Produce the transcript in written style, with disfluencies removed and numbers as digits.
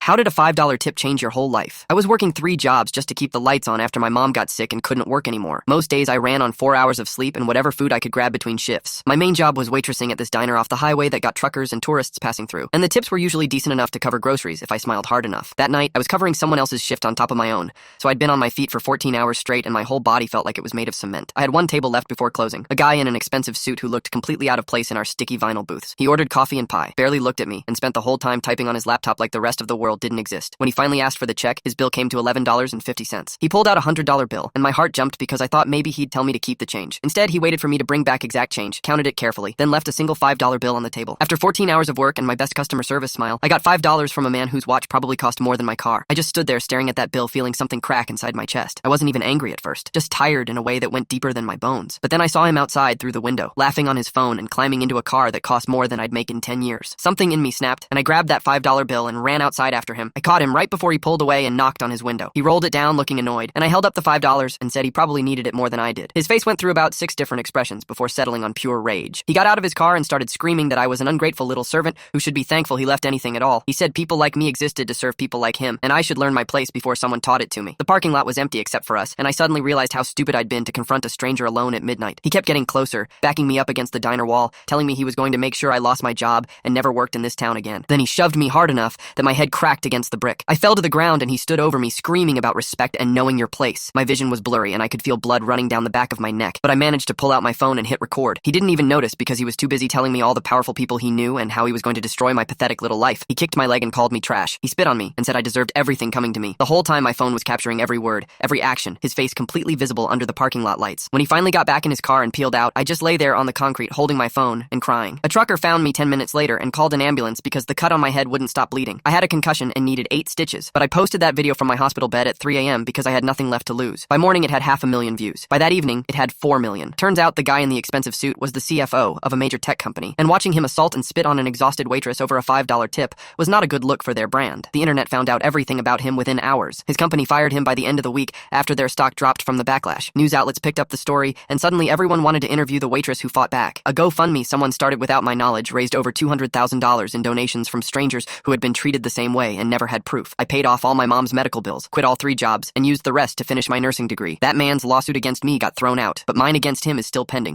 How did a $5 tip change your whole life? I was working 3 jobs just to keep the lights on after my mom got sick and couldn't work anymore. Most days I ran on 4 hours of sleep and whatever food I could grab between shifts. My main job was waitressing at this diner off the highway that got truckers and tourists passing through. And the tips were usually decent enough to cover groceries if I smiled hard enough. That night, I was covering someone else's shift on top of my own. So I'd been on my feet for 14 hours straight and my whole body felt like it was made of cement. I had one table left before closing. A guy in an expensive suit who looked completely out of place in our sticky vinyl booths. He ordered coffee and pie, barely looked at me, and spent the whole time typing on his laptop like the rest of the world didn't exist. When he finally asked for the check, his bill came to $11.50. He pulled out a $100 bill, and my heart jumped because I thought maybe he'd tell me to keep the change. Instead, he waited for me to bring back exact change, counted it carefully, then left a single $5 bill on the table. After 14 hours of work and my best customer service smile, I got $5 from a man whose watch probably cost more than my car. I just stood there staring at that bill, feeling something crack inside my chest. I wasn't even angry at first, just tired in a way that went deeper than my bones. But then I saw him outside through the window, laughing on his phone and climbing into a car that cost more than I'd make in 10 years. Something in me snapped, and I grabbed that $5 bill and ran outside after him. I caught him right before he pulled away and knocked on his window. He rolled it down looking annoyed, and I held up the $5 and said he probably needed it more than I did. His face went through about 6 different expressions before settling on pure rage. He got out of his car and started screaming that I was an ungrateful little servant who should be thankful he left anything at all. He said people like me existed to serve people like him, and I should learn my place before someone taught it to me. The parking lot was empty except for us, and I suddenly realized how stupid I'd been to confront a stranger alone at midnight. He kept getting closer, backing me up against the diner wall, telling me he was going to make sure I lost my job and never worked in this town again. Then he shoved me hard enough that my head cracked against the brick. I fell to the ground and he stood over me screaming about respect and knowing your place. My vision was blurry and I could feel blood running down the back of my neck, but I managed to pull out my phone and hit record. He didn't even notice because he was too busy telling me all the powerful people he knew and how he was going to destroy my pathetic little life. He kicked my leg and called me trash. He spit on me and said I deserved everything coming to me. The whole time my phone was capturing every word, every action, his face completely visible under the parking lot lights. When he finally got back in his car and peeled out, I just lay there on the concrete holding my phone and crying. A trucker found me 10 minutes later and called an ambulance because the cut on my head wouldn't stop bleeding. I had a concussion and needed 8 stitches, but I posted that video from my hospital bed at 3 a.m. because I had nothing left to lose. By morning it had 500,000 views. By that evening, it had 4 million. Turns out the guy in the expensive suit was the CFO of a major tech company, and watching him assault and spit on an exhausted waitress over a $5 tip was not a good look for their brand. The internet found out everything about him within hours. His company fired him by the end of the week after their stock dropped from the backlash. News outlets picked up the story, and suddenly everyone wanted to interview the waitress who fought back. A GoFundMe someone started without my knowledge raised over $200,000 in donations from strangers who had been treated the same way and never had proof. I paid off all my mom's medical bills, quit all 3 jobs, and used the rest to finish my nursing degree. That man's lawsuit against me got thrown out, but mine against him is still pending.